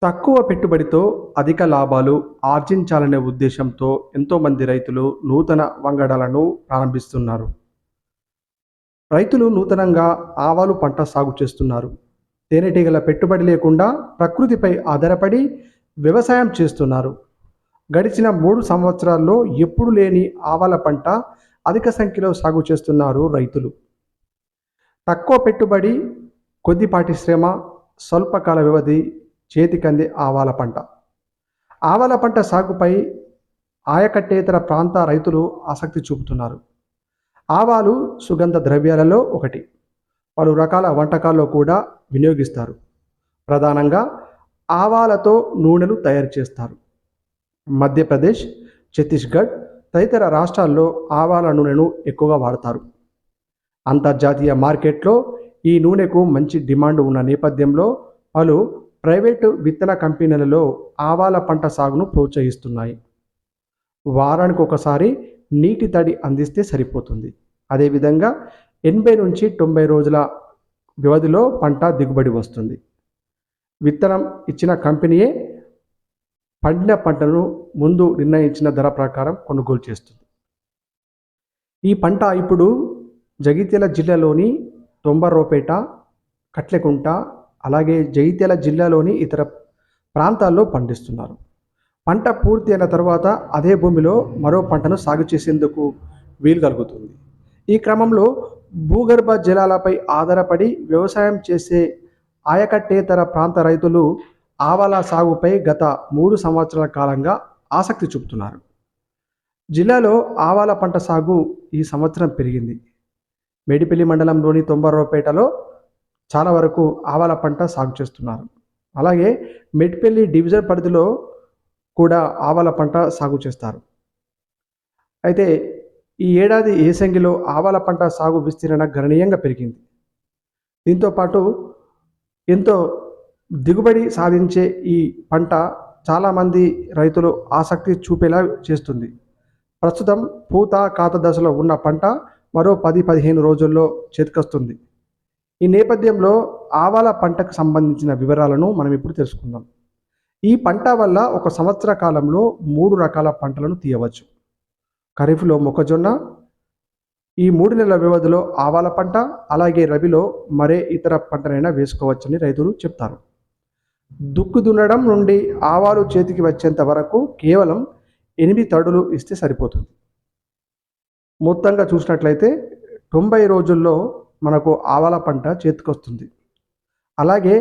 తక్కువ పెట్టుబడితో అధిక లాభాలు ఆర్జించాలనే ఉద్దేశంతో ఎంతోమంది రైతులు నూతన వంగడాలను ప్రారంభిస్తున్నారు. రైతులు నూతనంగా ఆవాలు పంట సాగు చేస్తున్నారు. తేనెటీగల పెట్టుబడి లేకుండా ప్రకృతిపై ఆధారపడి వ్యవసాయం చేస్తున్నారు. గడిచిన 3 సంవత్సరాల్లో ఎప్పుడు లేని ఆవాల పంట అధిక సంఖ్యలో సాగు చేస్తున్నారు రైతులు. తక్కువ పెట్టుబడి, కొద్దిపాటి శ్రమ, స్వల్పకాల వ్యవధి, చేతికందే ఆవాల పంట. ఆవాల పంట సాగుపై ఆయకట్టేతర ప్రాంత రైతులు ఆసక్తి చూపుతున్నారు. ఆవాలు సుగంధ ద్రవ్యాలలో ఒకటి. పలు రకాల వంటకాల్లో కూడా వినియోగిస్తారు. ప్రధానంగా ఆవాలతో నూనెలు తయారు చేస్తారు. మధ్యప్రదేశ్, ఛత్తీస్గఢ్ తదితర రాష్ట్రాల్లో ఆవాల నూనెను ఎక్కువగా వాడతారు. అంతర్జాతీయ మార్కెట్లో ఈ నూనెకు మంచి డిమాండ్ ఉన్న నేపథ్యంలో పలు ప్రైవేటు విత్తన కంపెనీలలో ఆవాల పంట సాగును ప్రోత్సహిస్తున్నాయి. వారానికి ఒకసారి నీటి తడి అందిస్తే సరిపోతుంది. అదేవిధంగా 80 నుంచి 90 రోజుల వ్యవధిలో పంట దిగుబడి వస్తుంది. విత్తనం ఇచ్చిన కంపెనీయే పండిన పంటను ముందు నిర్ణయించిన ధర ప్రకారం కొనుగోలు చేస్తుంది. ఈ పంట ఇప్పుడు జగిత్యాల జిల్లాలోని తొంబర్రోపేట, కట్లెకుంట, అలాగే జగిత్యాల జిల్లాలోని ఇతర ప్రాంతాల్లో పండిస్తున్నారు. పంట పూర్తి అయిన తర్వాత అదే భూమిలో మరో పంటను సాగు చేసేందుకు వీలు కలుగుతుంది. ఈ క్రమంలో భూగర్భ జలాలపై ఆధారపడి వ్యవసాయం చేసే ఆయకట్టేతర ప్రాంత రైతులు ఆవాల సాగుపై గత 3 సంవత్సరాల కాలంగా ఆసక్తి చూపుతున్నారు. జిల్లాలో ఆవాల పంట సాగు ఈ సంవత్సరం పెరిగింది. మేడిపల్లి మండలంలోని తొంబర్రోపేటలో చాలా వరకు ఆవాల పంట సాగు చేస్తున్నారు. అలాగే మెట్పల్లి డివిజన్ పరిధిలో కూడా ఆవాల పంట సాగు చేస్తారు. అయితే ఈ ఏడాది ఏసంగిలో ఆవాల పంట సాగు విస్తీర్ణ గణనీయంగా పెరిగింది. దీంతోపాటు ఎంతో దిగుబడి సాధించే ఈ పంట చాలామంది రైతులు ఆసక్తి చూపేలా చేస్తుంది. ప్రస్తుతం పూత కాత దశలో ఉన్న పంట మరో 10-15 రోజుల్లో చేతికొస్తుంది. ఈ నేపథ్యంలో ఆవాల పంటకు సంబంధించిన వివరాలను మనం ఇప్పుడు తెలుసుకుందాం. ఈ పంట వల్ల ఒక సంవత్సర కాలంలో 3 రకాల పంటలను తీయవచ్చు. ఖరీఫ్లో మొక్కజొన్న, ఈ 3 నెలల వ్యవధిలో ఆవాల పంట, అలాగే రబీలో మరే ఇతర పంటనైనా వేసుకోవచ్చని రైతులు చెప్తారు. దుక్కు దున్నడం నుండి ఆవాలు చేతికి వచ్చేంత వరకు కేవలం 8 తడులు ఇస్తే సరిపోతుంది. మొత్తంగా చూసినట్లయితే 90 రోజుల్లో మనకు ఆవాల పంట చేతికొస్తుంది. అలాగే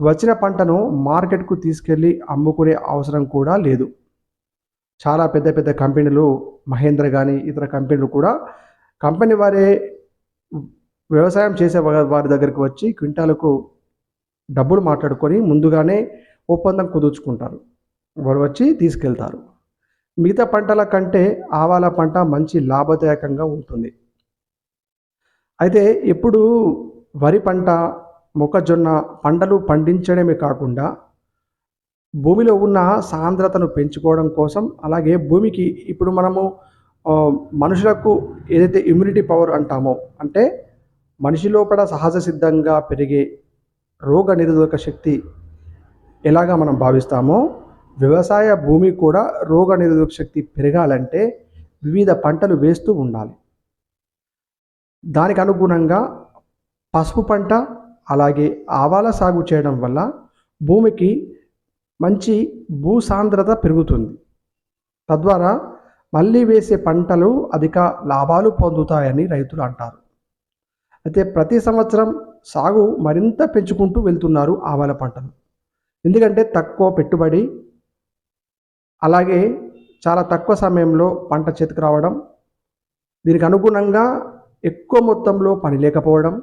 వచ్చిన పంటను మార్కెట్కు తీసుకెళ్ళి అమ్ముకునే అవసరం కూడా లేదు. చాలా పెద్ద పెద్ద కంపెనీలు, మహేంద్ర కానీ ఇతర కంపెనీలు కూడా కంపెనీ వారే వ్యవసాయం చేసే వారి దగ్గరికి వచ్చి క్వింటాలకు డబ్బులు మాట్లాడుకొని ముందుగానే ఒప్పందం కుదుర్చుకుంటారు. వారు వచ్చి తీసుకెళ్తారు. మిగతా పంటల కంటే ఆవాల పంట మంచి లాభదాయకంగా ఉంటుంది. అయితే ఇప్పుడు వరి పంట, మొక్కజొన్న పంటలు పండించడమే కాకుండా భూమిలో ఉన్న సాంద్రతను పెంచుకోవడం కోసం, అలాగే భూమికి ఇప్పుడు మనము మనుషులకు ఏదైతే ఇమ్యూనిటీ పవర్ అంటామో, అంటే మనిషి లోపల సహజ సిద్ధంగా పెరిగే రోగ నిరోధక శక్తి ఎలాగా మనం భావిస్తామో, వ్యవసాయ భూమి కూడా రోగ నిరోధక శక్తి పెరగాలంటే వివిధ పంటలు వేస్తూ ఉండాలి. దానికి అనుగుణంగా పసుపు పంట, అలాగే ఆవాల సాగు చేయడం వల్ల భూమికి మంచి భూసాంద్రత పెరుగుతుంది. తద్వారా మళ్ళీ వేసే పంటలు అధిక లాభాలు పొందుతాయని రైతులు అంటారు. అయితే ప్రతి సంవత్సరం సాగు మరింత పెంచుకుంటూ వెళ్తున్నారు ఆవాల పంటను. ఎందుకంటే తక్కువ పెట్టుబడి, అలాగే చాలా తక్కువ సమయంలో పంట చేతికి రావడం, దీనికి అనుగుణంగా ఎక్కువ మొత్తంలో పని లేకపోవడం,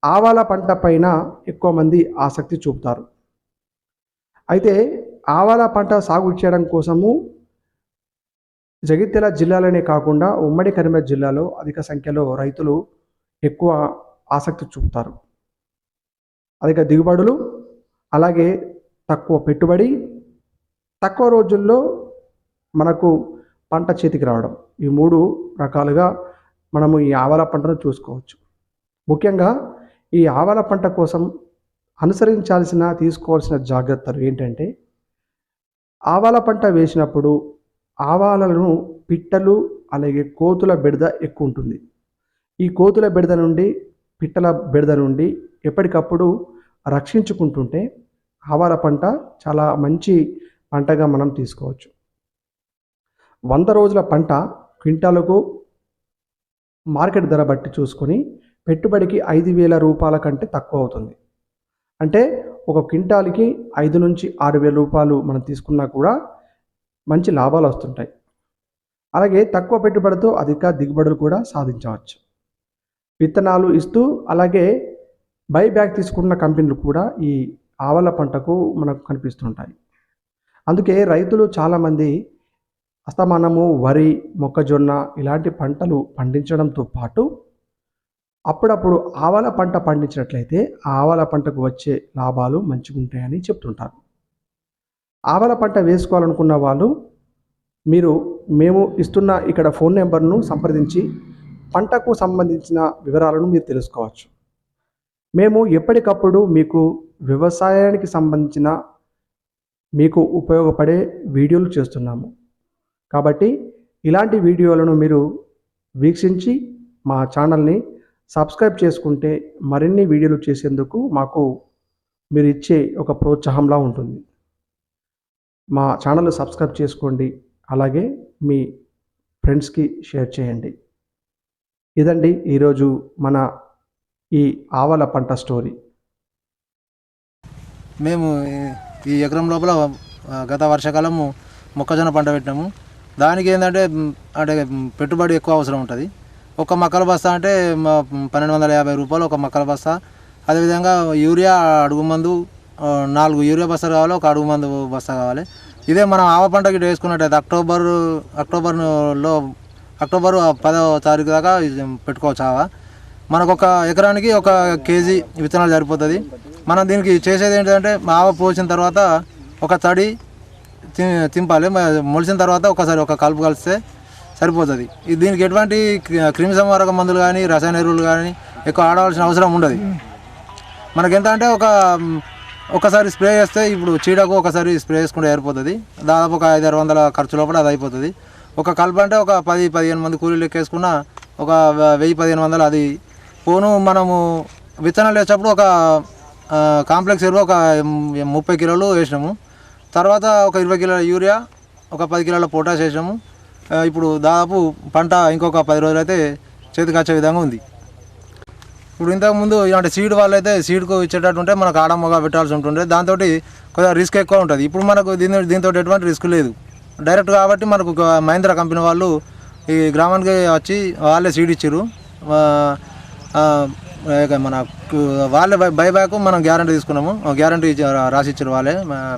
ఆవాల పంట పైన ఎక్కువ మంది ఆసక్తి చూపుతారు. అయితే ఆవాల పంట సాగు చేయడం కోసము జగిత్యాల జిల్లాలోనే కాకుండా ఉమ్మడి కరీంనగర్ జిల్లాలో అధిక సంఖ్యలో రైతులు ఎక్కువ ఆసక్తి చూపుతారు. అధిక దిగుబడులు, అలాగే తక్కువ పెట్టుబడి, తక్కువ రోజుల్లో మనకు పంట చేతికి రావడం, ఈ 3 రకాలుగా మనము ఈ ఆవాల పంటను చూసుకోవచ్చు. ముఖ్యంగా ఈ ఆవాల పంట కోసం తీసుకోవాల్సిన జాగ్రత్తలు ఏంటంటే, ఆవాల పంట వేసినప్పుడు ఆవాలను పిట్టలు, అలాగే కోతుల బెడద ఎక్కువుంటుంది. ఈ కోతుల బెడద నుండి, పిట్టల బెడద నుండి ఎప్పటికప్పుడు రక్షించుకుంటుంటే ఆవాల పంట చాలా మంచి పంటగా మనం తీసుకోవచ్చు. 100 రోజుల పంట క్వింటాలుకు మార్కెట్ ధర బట్టి చూసుకొని పెట్టుబడికి 5,000 రూపాయల కంటే తక్కువ అవుతుంది. అంటే ఒక క్వింటాల్‌కి 5,000-6,000 రూపాయలు మనం తీసుకున్నా కూడా మంచి లాభాలు వస్తుంటాయి. అలాగే తక్కువ పెట్టుబడితో అధిక దిగుబడులు కూడా సాధించవచ్చు. విత్తనాలు ఇస్తూ అలాగే బైబ్యాక్ తీసుకున్న కంపెనీలు కూడా ఈ ఆవాల పంటకు మనకు కనిపిస్తుంటాయి. అందుకే రైతులు చాలామంది అస్తమానము వరి, మొక్కజొన్న ఇలాంటి పంటలు పండించడంతో పాటు అప్పుడప్పుడు ఆవాల పంట పండించినట్లయితే ఆ ఆవాల పంటకు వచ్చే లాభాలు మంచిగుంటాయని చెప్తుంటారు. ఆవాల పంట వేసుకోవాలనుకున్న వాళ్ళు మేము ఇస్తున్న ఇక్కడ ఫోన్ నెంబర్ను సంప్రదించి పంటకు సంబంధించిన వివరాలను మీరు తెలుసుకోవచ్చు. మేము ఎప్పటికప్పుడు మీకు వ్యవసాయానికి సంబంధించిన మీకు ఉపయోగపడే వీడియోలు చేస్తున్నాము. కాబట్టి ఇలాంటి వీడియోలను మీరు వీక్షించి మా ఛానల్ని సబ్స్క్రైబ్ చేసుకుంటే మరిన్ని వీడియోలు చేసేందుకు మాకు మీరు ఇచ్చే ఒక ప్రోత్సాహంలా ఉంటుంది. మా ఛానల్ సబ్స్క్రైబ్ చేసుకోండి, అలాగే మీ ఫ్రెండ్స్కి షేర్ చేయండి. ఇదండి ఈరోజు మన ఈ ఆవాల పంట స్టోరీ. మేము ఈ ఎకరం లోపల గత వర్షాకాలము మొక్కజొన్న పంట పెట్టినాము. దానికి ఏంటంటే పెట్టుబడి ఎక్కువ అవసరం ఉంటుంది. ఒక మక్కల బస్తా అంటే 1,250 రూపాయలు ఒక మక్కల బస్తా. అదేవిధంగా యూరియా అడుగు మందు 4 యూరియా బస్తాలు కావాలి, ఒక అడుగు మందు బస్తా కావాలి. ఇదే మనం ఆవ పంటకి వేసుకున్నట్టయితే అక్టోబర్ 10వ తారీఖు దాకా పెట్టుకోవచ్చు. ఆవ మనకు ఒక ఎకరానికి 1 కేజీ విత్తనాలు సరిపోతుంది. మనం దీనికి చేసేది ఏంటంటే ఆవ పోసిన తర్వాత ఒక తడి తింపాలి, మొలిసిన తర్వాత ఒకసారి ఒక కలుపు కలిస్తే సరిపోతుంది. దీనికి ఎటువంటి క్రిమి సంహారక మందులు కానీ రసాయన ఎరువులు కానీ ఎక్కువ ఆడవలసిన అవసరం ఉండదు. మనకెంత అంటే ఒకసారి స్ప్రే చేస్తే ఇప్పుడు చీడకు ఒకసారి స్ప్రే చేసుకుంటే సరిపోతుంది. దాదాపు ఒక 500-600 ఖర్చు లోపల అది అయిపోతుంది. ఒక కలుపు అంటే ఒక 10-15 మంది కూలీలు ఎక్కేసుకున్న ఒక 1000-1500 అది పోను. మనము విత్తనాలు వేసేటప్పుడు ఒక కాంప్లెక్స్ ఎరువు ఒక 30 కిలోలు వేసినాము. తర్వాత ఒక 20 కిలోల యూరియా, ఒక 10 కిలోల పొటాష్ వేసినాము. ఇప్పుడు దాదాపు పంట ఇంకొక 10 రోజులు అయితే చేతికి వచ్చే విధంగా ఉంది. ఇప్పుడు ఇంతకుముందు ఇలాంటి సీడ్ వాళ్ళు అయితే సీడ్కు ఇచ్చేటట్టు ఉంటే మనకు ఆడమ్మగా పెట్టాల్సి ఉంటుండే, దాంతో కొద్దిగా రిస్క్ ఎక్కువ ఉంటుంది. ఇప్పుడు మనకు దీంతో ఎటువంటి రిస్క్ లేదు, డైరెక్ట్. కాబట్టి మనకు మహీంద్రా కంపెనీ వాళ్ళు ఈ గ్రామానికి వచ్చి వాళ్ళే సీడ్ ఇచ్చారు. మన వాళ్ళే బైబ్యాక్ మనం గ్యారంటీ తీసుకున్నాము, గ్యారంటీ రాసి ఇచ్చారు వాళ్ళే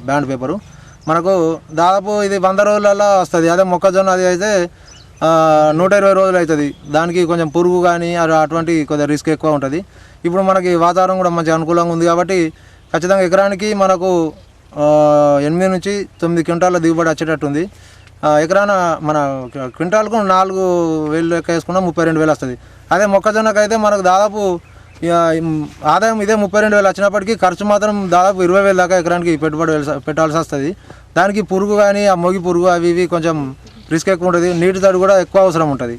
బ్యాండ్ పేపరు. మనకు దాదాపు ఇది 100 రోజులలో వస్తుంది. అదే మొక్కజొన్న అది అయితే 120 రోజులు అవుతుంది. దానికి కొంచెం పురుగు కానీ అటువంటి కొద్దిగా రిస్క్ ఎక్కువ ఉంటుంది. ఇప్పుడు మనకి వాతావరణం కూడా మంచి అనుకూలంగా ఉంది కాబట్టి ఖచ్చితంగా ఎకరానికి మనకు 8-9 క్వింటాల దిగుబడి వచ్చేటట్టుంది. ఎకరాన మన క్వింటాల్కు 4,000 లెక్క వేసుకున్నా 32,000 వస్తుంది. అదే మొక్కజొన్నకు అయితే మనకు దాదాపు ఆదాయం ఇదే 32,000 వచ్చినప్పటికీ ఖర్చు మాత్రం దాదాపు 20,000 దాకా ఎకరానికి పెట్టుబడి పెట్టాల్సి వస్తుంది. దానికి పురుగు కానీ ఆ మొగి పురుగు అవి ఇవి కొంచెం రిస్క్ ఎక్కువ ఉంటుంది. నీటి తడి కూడా ఎక్కువ అవసరం ఉంటుంది.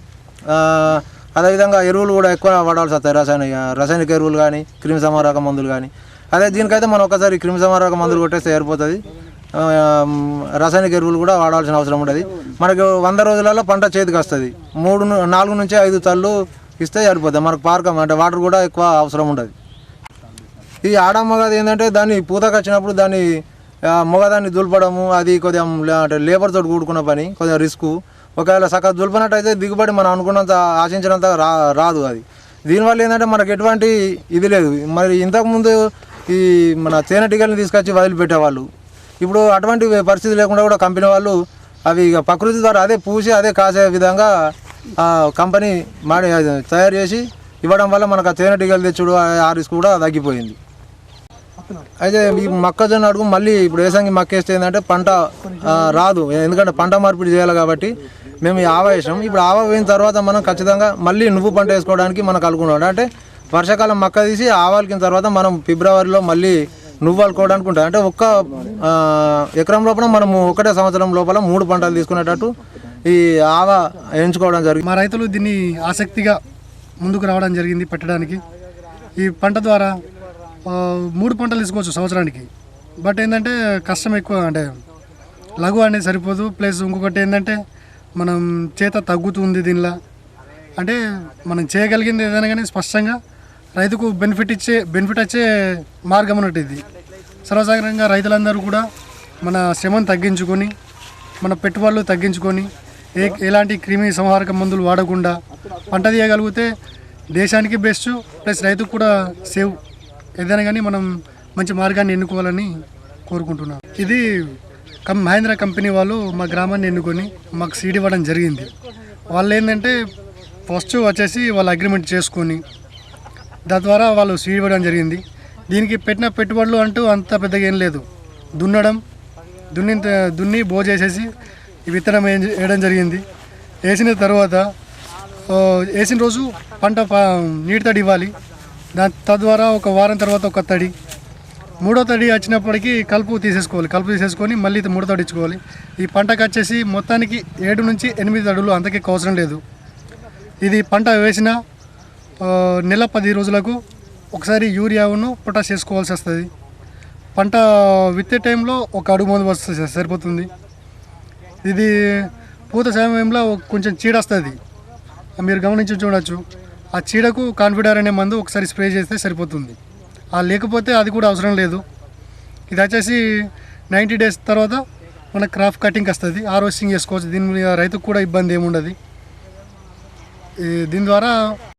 అదేవిధంగా ఎరువులు కూడా ఎక్కువ వాడాల్సి వస్తాయి, రసాయనిక ఎరువులు కానీ క్రిమి సంహారక మందులు కానీ. అదే దీనికైతే మనం ఒకసారి క్రిమి సంహారక మందులు కొట్టేస్తే సరిపోతుంది. రసాయనిక ఎరువులు కూడా వాడాల్సిన అవసరం ఉంటుంది. మనకు 100 రోజులలో పంట చేతికి వస్తుంది. 4 నుంచి 5 తళ్ళు ఇస్తే సరిపోతుంది. మనకు పార్కం అంటే వాటర్ కూడా ఎక్కువ అవసరం ఉండదు. ఈ ఆడమ్మగది ఏంటంటే దాన్ని పూతకు వచ్చినప్పుడు దాన్ని మొగదాన్ని దులపడము అది కొద్దిగా అంటే లేబర్ తోటి కూడుకున్న పని, కొద్దిగా రిస్క్. ఒకవేళ సగం దులపనట్టయితే దిగుబడి మనం అనుకున్నంత ఆశించినంత రాదు. అది దీనివల్ల ఏంటంటే మనకు ఎటువంటి ఇది లేదు. మరి ఇంతకుముందు ఈ మన తేనెటీగల్ని తీసుకొచ్చి వదిలిపెట్టేవాళ్ళు. ఇప్పుడు అటువంటి పరిస్థితి లేకుండా కూడా కంపెనీ వాళ్ళు అవి ఇక ప్రకృతి ద్వారా అదే పూసి అదే కాసే విధంగా కంపెనీ తయారు చేసి ఇవ్వడం వల్ల మనకు ఆ తేనెటీగలు తెచ్చుడు ఆ రిస్క్ కూడా తగ్గిపోయింది. అయితే ఈ మొక్కజొన్న అడుగు మళ్ళీ ఇప్పుడు ఏసంగి మక్కేస్తే ఏంటంటే పంట రాదు, ఎందుకంటే పంట మార్పిడి చేయాలి కాబట్టి మేము ఆవ వేసాం. ఇప్పుడు ఆవ వేసిన తర్వాత మనం ఖచ్చితంగా మళ్ళీ నువ్వు పంట వేసుకోవడానికి మనకు అనుకున్నాం. అంటే వర్షాకాలం మక్క తీసి ఆవాలకిన తర్వాత మనం ఫిబ్రవరిలో మళ్ళీ నువ్వులుకోవడానికి ఉంటుంది. అంటే ఒక్క ఎకరం లోపల మనము ఒకటే సంవత్సరం లోపల 3 పంటలు తీసుకునేటట్టు ఈ ఆవ ఎంచుకోవడం జరిగింది. మా రైతులు దీన్ని ఆసక్తిగా ముందుకు రావడం జరిగింది పెట్టడానికి. ఈ పంట ద్వారా 3 పంటలు తీసుకోవచ్చు సంవత్సరానికి. బట్ ఏంటంటే కష్టం ఎక్కువ, అంటే లఘు అనేది సరిపోదు. ప్లస్ ఇంకొకటి ఏంటంటే మనం చేత తగ్గుతుంది దీనిలో. అంటే మనం చేయగలిగింది ఏదైనా కానీ స్పష్టంగా రైతుకు బెనిఫిట్ వచ్చే మార్గం అన్నట్టు ఇది. సర్వసాధారణంగా రైతులందరూ కూడా మన శ్రమను తగ్గించుకొని, మన పెట్టుబడులు తగ్గించుకొని, ఎలాంటి క్రిమి సంహారక మందులు వాడకుండా పంట తీయగలిగితే దేశానికి బెస్ట్, ప్లస్ రైతుకు కూడా సేవ్. ఏదైనా కానీ మనం మంచి మార్గాన్ని ఎన్నుకోవాలని కోరుకుంటున్నాం. ఇది మహేంద్ర కంపెనీ వాళ్ళు మా గ్రామాన్ని ఎన్నుకొని మాకు సీడ్ ఇవ్వడం జరిగింది. వాళ్ళు ఏంటంటే ఫస్ట్ వచ్చేసి వాళ్ళు అగ్రిమెంట్ చేసుకొని దాని ద్వారా వాళ్ళు సీడ్ ఇవ్వడం జరిగింది. దీనికి పెట్టిన పెట్టుబడులు అంటూ అంత పెద్దగా ఏం లేదు. దున్ని బోజేసేసి విత్తనం వేయడం జరిగింది. వేసిన తర్వాత వేసిన రోజు పంట నీటి తడి ఇవ్వాలి. తద్వారా ఒక వారం తర్వాత ఒక తడి, 3వ తడి వచ్చినప్పటికీ కలుపు తీసేసుకొని మళ్ళీ 3వ తడి ఇచ్చుకోవాలి. ఈ పంటకు వచ్చేసి మొత్తానికి 7 నుంచి 8 తడులు, అంతకే అవసరం లేదు. ఇది పంట వేసిన నెల 10 రోజులకు ఒకసారి యూరియాను పొటాష్ చేసుకోవాల్సి వస్తుంది. పంట విత్తే టైంలో ఒక అడుగు మందు వస్తుంది, సరిపోతుంది. ఇది పూత సమయంలో కొంచెం చీడ వస్తుంది, మీరు గమనించి చూడవచ్చు. ఆ చీడకు కాన్ఫిడర్ అనే మందు ఒకసారి స్ప్రే చేస్తే సరిపోతుంది. లేకపోతే అది కూడా అవసరం లేదు. ఇది వచ్చేసి 90 డేస్ తర్వాత మన క్రాప్ కటింగ్ వస్తుంది, హార్వెస్టింగ్ చేసుకోవచ్చు. దీని రైతుకు కూడా ఇబ్బంది ఏముండదు. దీని ద్వారా